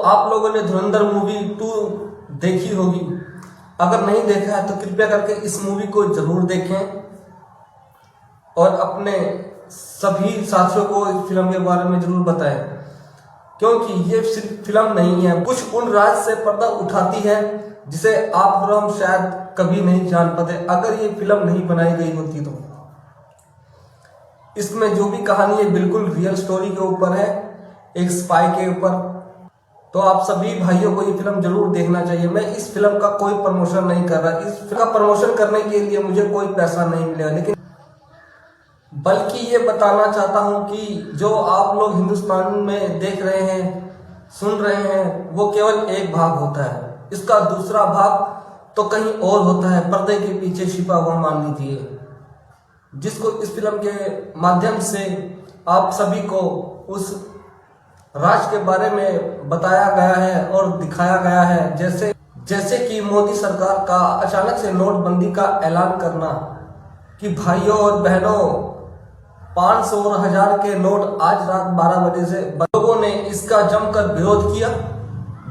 आप लोगों ने धुरंधर मूवी 2 देखी होगी। अगर नहीं देखा है तो कृपया करके इस मूवी को जरूर देखें और अपने सभी साथियों को इस फिल्म के बारे में जरूर बताएं, क्योंकि ये सिर्फ फिल्म नहीं है, कुछ उन राज से पर्दा उठाती है जिसे आप और हम शायद कभी नहीं जान पाते अगर ये फिल्म नहीं बनाई गई होती तो। इसमें जो भी कहानी है बिल्कुल रियल स्टोरी के ऊपर है, एक स्पाई के ऊपर। तो आप सभी भाइयों को ये फिल्म जरूर देखना चाहिए। मैं इस फिल्म का कोई प्रमोशन नहीं कर रहा, इस फिल्म का प्रमोशन करने के लिए मुझे कोई पैसा नहीं मिलेगा, लेकिन बल्कि ये बताना चाहता हूं कि जो आप लोग हिंदुस्तान में देख रहे हैं, सुन रहे हैं, वो केवल एक भाग होता है। इसका दूसरा भाग तो कहीं और होता है, पर्दे के पीछे छिपा हुआ, मान लीजिए, जिसको इस फिल्म के माध्यम से आप सभी को उस राज के बारे में बताया गया है और दिखाया गया है। जैसे कि मोदी सरकार का अचानक से नोटबंदी का ऐलान करना कि भाइयों और बहनों 500 और 1000 के नोट आज रात 12 बजे से लोगों ने इसका जमकर विरोध किया।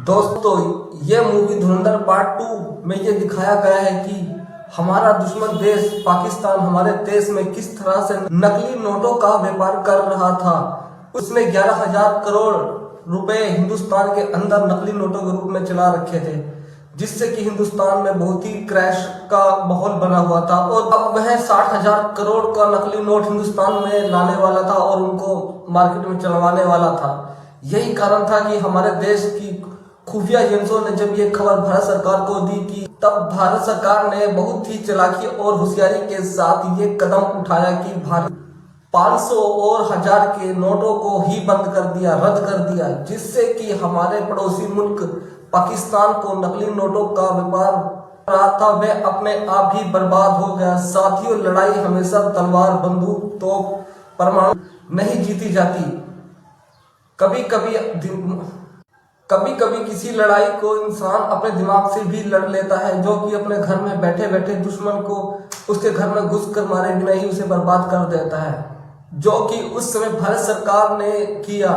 दोस्तों, ये मूवी धुरंधर पार्ट 2 में ये दिखाया गया है कि हमारा दुश्मन देश पाकिस्तान हमारे देश में किस तरह से नकली नोटों का व्यापार कर रहा था। उसने 11,000 करोड़ रुपए हिंदुस्तान के अंदर नकली नोटों के रूप में चला रखे थे, जिससे कि हिंदुस्तान में बहुत ही क्रैश का माहौल बना हुआ था। और अब वह 60,000 करोड़ का नकली नोट हिंदुस्तान में लाने वाला था और उनको मार्केट में चलवाने वाला था। यही कारण था कि हमारे देश की खुफिया एजेंसियों ने जब ये खबर भारत सरकार को दी कि तब भारत सरकार ने बहुत ही चालाकी और होशियारी के साथ ये कदम उठाया कि भारत 500 और 1000 के नोटों को ही बंद कर दिया, रद्द कर दिया, जिससे कि हमारे पड़ोसी मुल्क पाकिस्तान को नकली नोटों का व्यापार रहा था वह अपने आप ही बर्बाद हो गया। साथियों, लड़ाई हमेशा तलवार, बंदूक, तोप, परमाणु नहीं जीती जाती। कभी कभी किसी लड़ाई को इंसान अपने दिमाग से भी लड़ लेता है, जो कि अपने घर में बैठे बैठे दुश्मन को उसके घर में घुस कर मारे बिना ही उसे बर्बाद कर देता है, जो कि उस समय भारत सरकार ने किया।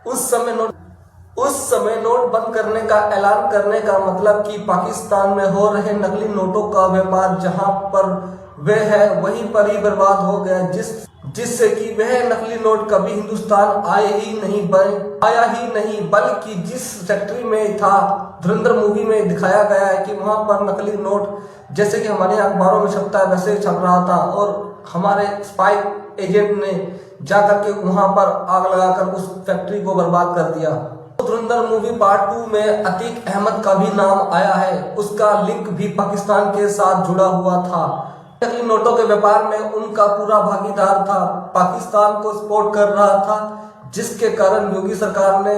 उस समय नोट बंद करने का ऐलान करने का मतलब कि पाकिस्तान में हो रहे नकली नोटों का व्यापार जहां पर वह है वहीं पर ही बर्बाद हो गया, जिससे कि वह नकली नोट कभी हिंदुस्तान आया ही नहीं, बल्कि जिस फैक्ट्री में था, धुरंधर मूवी में दिखाया गया है कि वहां पर नकली नोट जैसे कि हमारे अखबारों में छपता है वैसे छप रहा था, और हमारे स्पाई एजेंट ने जाकर के वहां पर आग लगाकर उस फैक्ट्री को बर्बाद कर दिया। धुरंधर मूवी पार्ट 2 में अतीक अहमद का भी नाम आया है, उसका लिंक भी पाकिस्तान के साथ जुड़ा हुआ था। नकली नोटों के व्यापार में उनका पूरा भागीदार था, पाकिस्तान को सपोर्ट कर रहा था, जिसके कारण योगी सरकार ने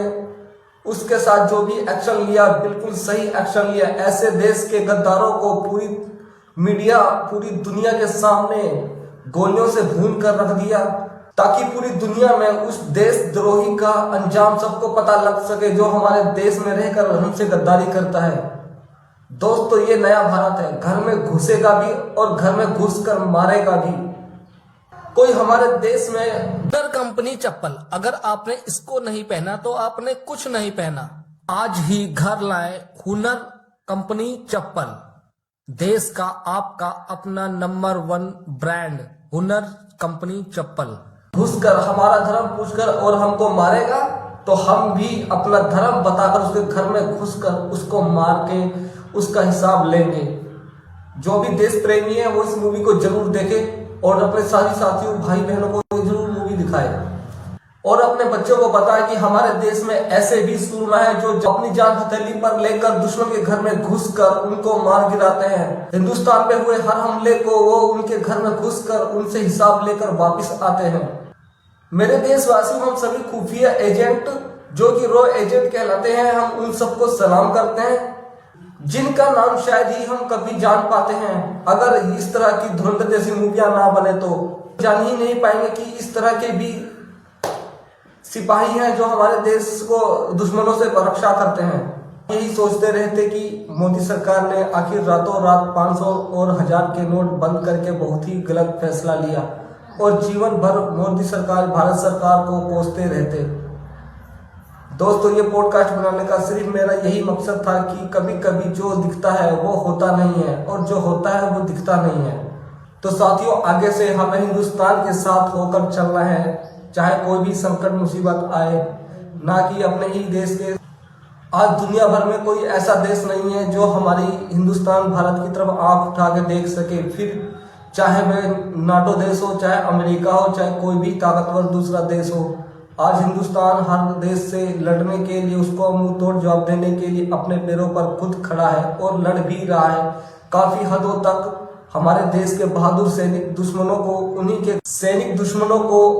उसके साथ जो भी एक्शन लिया बिल्कुल सही एक्शन लिया। ऐसे देश के गद्दारों को पूरी मीडिया, पूरी दुनिया के सामने गोलियों से भून कर रख दिया, ताकि पूरी दुनिया में उस देशद्रोही का अंजाम सबको पता लग सके जो हमारे देश में रहकर हमसे गद्दारी करता है। दोस्तों, ये नया भारत है, घर में घुसेगा भी और घर में घुसकर मारेगा भी। कोई हमारे देश में हुनर कंपनी चप्पल, अगर आपने इसको नहीं पहना तो आपने कुछ नहीं पहना। आज ही घर लाए हुनर कंपनी चप्पल, देश का आपका अपना नंबर 1 ब्रांड हुनर कंपनी चप्पल। घुसकर हमारा धर्म पूछकर और हमको मारेगा तो हम भी अपना धर्म बताकर उसके घर में घुसकर उसको मार के उसका हिसाब लेंगे। जो भी देश प्रेमी है वो इस मूवी को जरूर देखे और अपने सारी साथियों, भाई बहनों को जरूर मूवी दिखाए और अपने बच्चों को बताए कि हमारे देश में ऐसे भी सूरमा है जो अपनी जान हथेली पर लेकर दुश्मन के घर में घुसकर उनको मार गिराते हैं। हिंदुस्तान पे हुए हर हमले को वो उनके घर में घुसकर उनसे हिसाब लेकर वापिस आते हैं। मेरे देशवासियों, हम सभी खुफिया एजेंट जो कि रॉ एजेंट कहलाते हैं, हम उन सबको सलाम करते हैं जिनका नाम शायद ही हम कभी जान पाते हैं। अगर इस तरह की धुरंधर जैसी मूवियां ना बने तो जान ही नहीं पाएंगे कि इस तरह के भी सिपाही हैं जो हमारे देश को दुश्मनों से रक्षा करते हैं। यही सोचते रहते कि मोदी सरकार ने आखिर रातों रात 500 और 1000 के नोट बंद करके बहुत ही गलत फैसला लिया और जीवन भर मोदी सरकार, भारत सरकार को कोसते रहते। दोस्तों ये पॉडकास्ट बनाने का सिर्फ मेरा यही मकसद था कि कभी कभी जो दिखता है वो होता नहीं है और जो होता है वो दिखता नहीं है। तो साथियों, आगे से हमें हिंदुस्तान के साथ होकर चलना है, चाहे कोई भी संकट मुसीबत आए, ना कि अपने ही देश के। आज दुनिया भर में कोई ऐसा देश नहीं है जो हमारी हिंदुस्तान भारत की तरफ आंख उठा के देख सके, फिर चाहे वह नाटो देश हो, चाहे अमेरिका हो, चाहे कोई भी ताकतवर दूसरा देश हो। आज हिंदुस्तान हर देश से लड़ने के लिए, उसको मुंह तोड़ जवाब देने के लिए अपने पैरों पर खुद खड़ा है और लड़ भी रहा है। काफी हदों तक हमारे देश के बहादुर सैनिक दुश्मनों को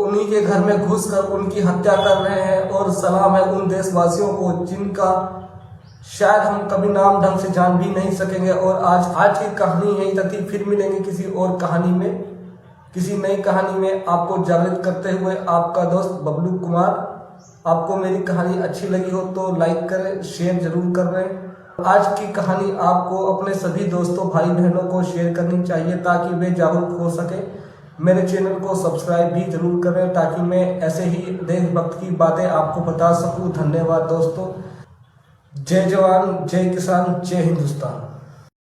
उन्हीं के घर में घुसकर उनकी हत्या कर रहे हैं। और सलाम है उन देशवासियों को जिनका शायद हम कभी नाम ढंग से जान भी नहीं सकेंगे। और आज की कहानी यही तक थी। फिर मिलेंगे किसी और कहानी में, किसी नई कहानी में आपको जागृत करते हुए आपका दोस्त बबलू कुमार। आपको मेरी कहानी अच्छी लगी हो तो लाइक करें, शेयर जरूर कर रहे हैं। आज की कहानी आपको अपने सभी दोस्तों भाई बहनों को शेयर करनी चाहिए ताकि वे जागरूक हो सके। मेरे चैनल को सब्सक्राइब भी जरूर करें ताकि मैं ऐसे ही देशभक्त की बातें आपको बता सकूं। धन्यवाद दोस्तों। जय जवान, जय किसान, जय हिंदुस्तान।